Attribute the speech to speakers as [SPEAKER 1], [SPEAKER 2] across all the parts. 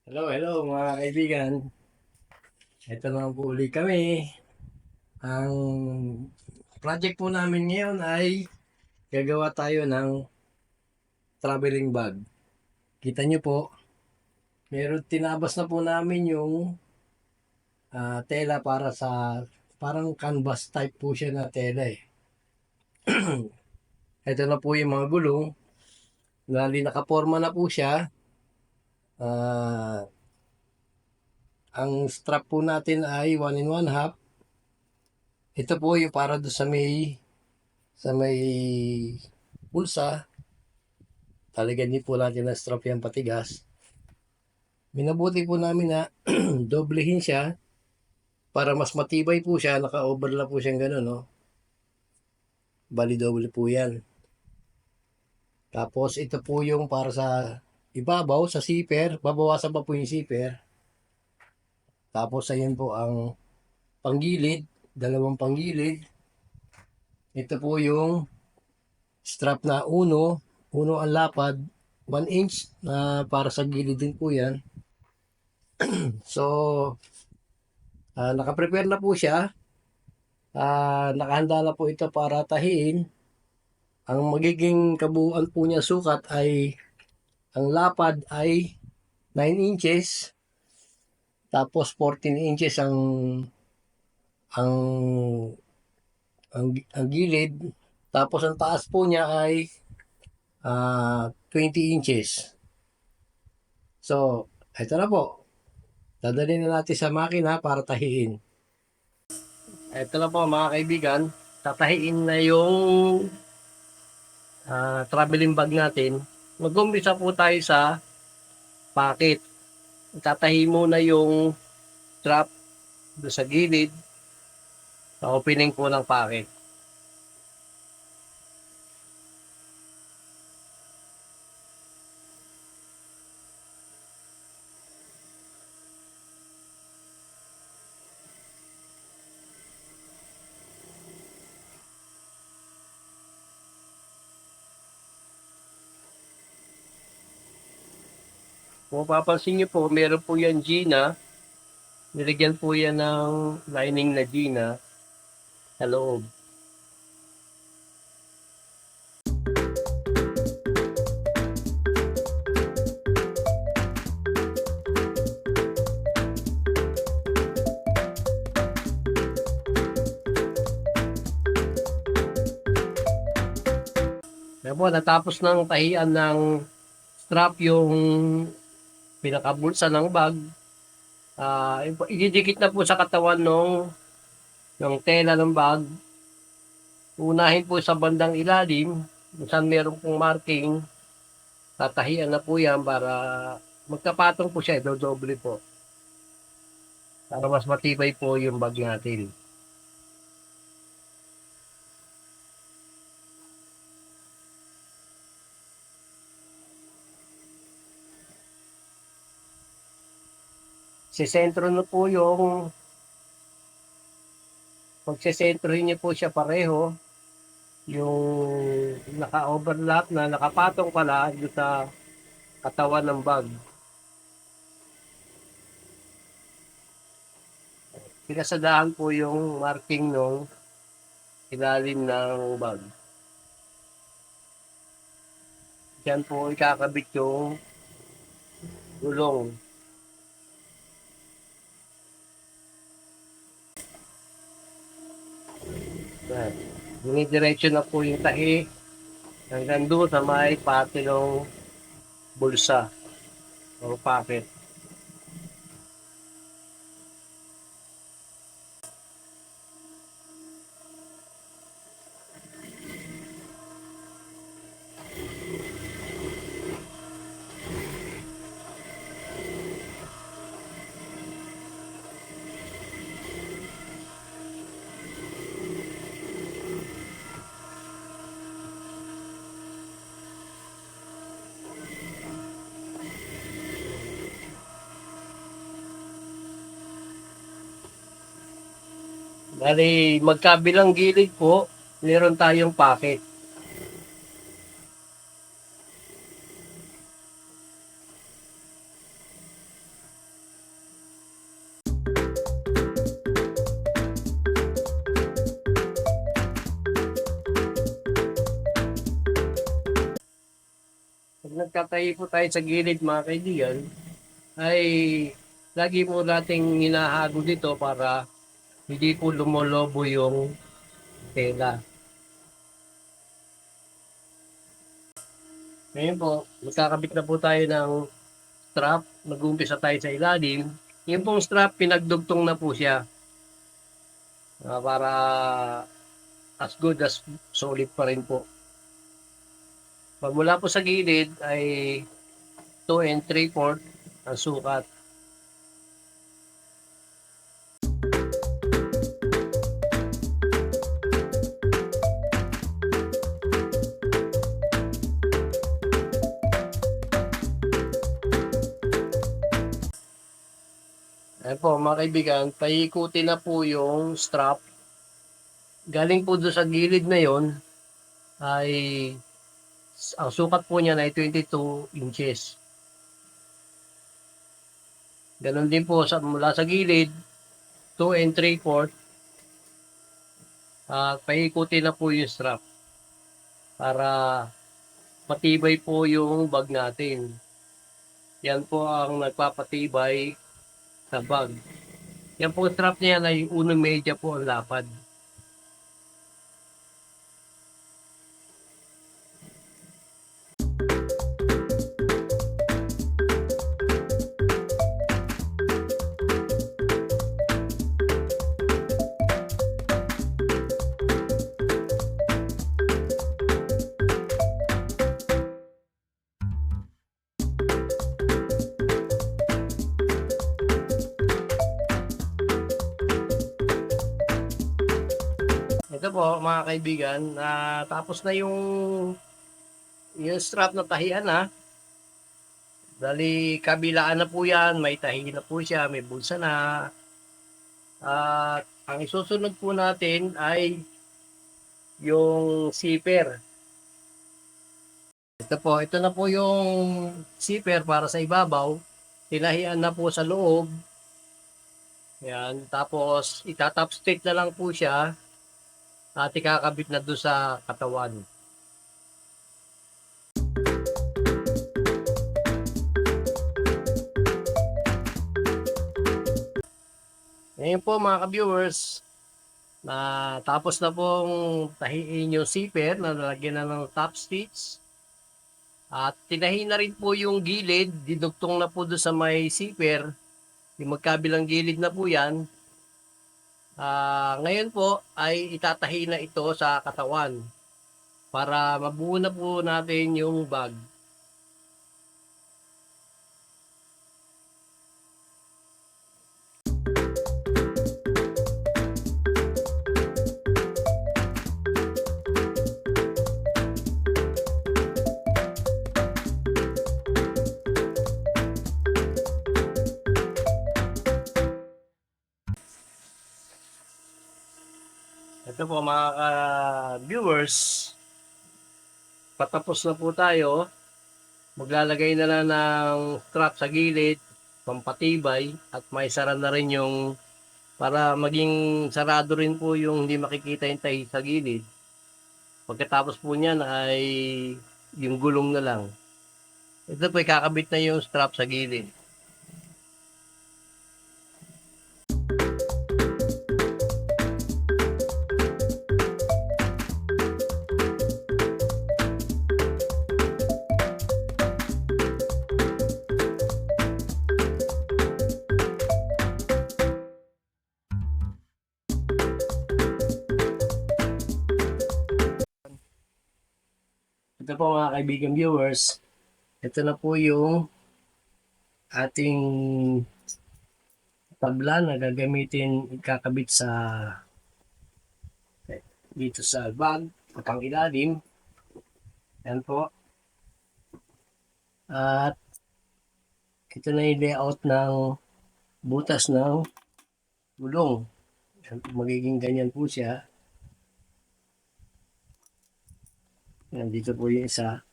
[SPEAKER 1] Hello, hello mga kaibigan. Ito naman po ulit kami. Ang project po namin ngayon ay gagawa tayo ng traveling bag. Kita nyo po, meron tinabas na po namin yung tela para sa parang canvas type po siya na tela eh. Ito na po yung mga gulong. Lali nakaporma na po siya. Ah, ang strap po natin ay 1 and 1 half. Ito po yung para do sa may bulsa. Talagyan din po natin ng strap yan patigas. Minabuti po namin na doblehin siya para mas matibay po siya. Naka-overlap po siyang gano'n, no? Bali doble po yan. Tapos ito po yung para sa ibabaw, sa zipper. Babawasan pa po yung zipper. Tapos ayun po ang panggilid. Dalawang panggilid. Ito po yung strap na uno. Uno ang lapad. 1 inch na para sa gilid din po yan. So, naka-prepare na po siya. Nakahanda na po ito para tahiin. Ang magiging kabuuan po niya sukat ay ang lapad ay 9 inches, tapos 14 inches ang ang gilid, tapos ang taas po niya ay 20 inches. So, ito na po. Dadalhin na natin sa makina para tahiin. Ito na po mga kaibigan. Tatahiin na yung traveling bag natin. Mag-umpisa po tayo sa pocket. Tatahi muna yung strap doon sa gilid sa opening po ng pocket. Kung papansin nyo po, meron po yan Gina. Nilagyan po yan ng lining na Gina sa loob. Kaya po, natapos ng tahian ng strap yung pinakabulsa ng bag. Ididikit na po sa katawan ng tela ng bag. Unahin po sa bandang ilalim, kung saan meron pong marking, tatahian na po yan para magkapatong po siya, doble po. Para mas matibay po yung bag natin. Sisentro na po pagsisentrohin niyo po siya pareho, yung naka-overlap na nakapatong pala yung sa katawan ng bag. Pinasadahan po yung marking ng ilalim ng bag. Diyan po ikakabit yung gulong. Dinidiretso na po yung tahi hanggang doon sa may pati ng bulsa o pocket. Bali, magkabilang gilid po, meron tayong pocket. nagtatahi po tayo sa gilid mga kaibigan, ay lagi po nating hinahago dito para hindi po lumolobo yung tela. Ngayon po, magkakabit na po tayo ng strap. Mag-umpisa tayo sa ilalim. Yung pong strap, pinagdugtong na po siya. Para as good as solid pa rin po. Pagmula po sa gilid ay 2 and 3/4 ang sukat. Ayan po mga kaibigan, paikutin na po yung strap. Galing po doon sa gilid na yon ay ang sukat po niya ay 22 inches. Ganon din po mula sa gilid, 2 and 3/4 at paikutin na po yung strap para matibay po yung bag natin. Yan po ang nagpapatibay sa bag. Yan po strap niya ay 1 media po ang lapad. Ito po mga kaibigan, tapos na yung strap na tahian na. Dali kabilaan na po yan, may tahi na po siya, may bulsa na. At ang isusunod po natin ay yung zipper. Ito na po yung zipper para sa ibabaw. Tinahian na po sa loob. Yan, tapos itatop stitch na lang po siya at ikakabit na doon sa katawan. Ngayon po mga ka-viewers, na tapos na pong tahiin yung zipper na nalagyan na ng top stitch. At tinahi na rin po yung gilid, dinugtong na po doon sa may zipper. Yung magkabilang gilid na po yan. Ngayon po ay itatahi na ito sa katawan para mabuo na po natin yung bag. Ito po mga viewers, patapos na po tayo. Maglalagay na lang ng strap sa gilid, pampatibay, at may sara na rin yung para maging sarado rin po yung hindi makikita yung tahi sa gilid. Pagkatapos po niyan ay yung gulong na lang. Ito po ikakabit na yung strap sa gilid. Ito po mga kaibigan viewers, ito na po yung ating tabla na gagamitin ikakabit sa dito sa bag pang ilalim. Yan po. At ito na yung layout ng butas ng gulong. Magiging ganyan po siya. Yan, dito po yung isa.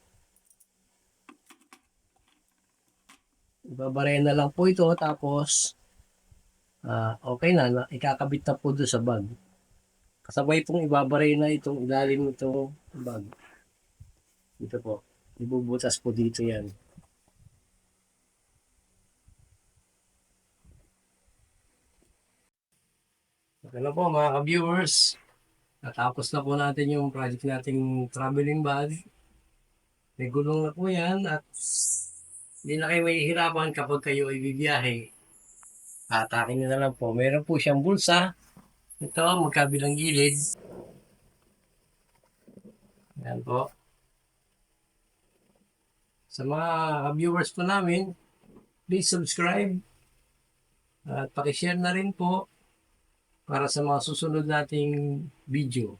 [SPEAKER 1] Ibabaray na lang po ito tapos okay na, ikakabit na po doon sa bag. Kasabay pong ibabaray na itong ilalim nitong bag. Dito po. Ibubutas po dito yan. Okay na po mga ka-viewers. Natapos na po natin yung project nating traveling bag. May gulong na po yan at hindi na kayo mahihirapan kapag kayo ay bibiyahe. Atakin nyo na lang po. Meron po siyang bulsa. Ito, magkabilang gilid. Yan po. Sa mga viewers po namin, please subscribe at pakishare na rin po para sa mga susunod nating video.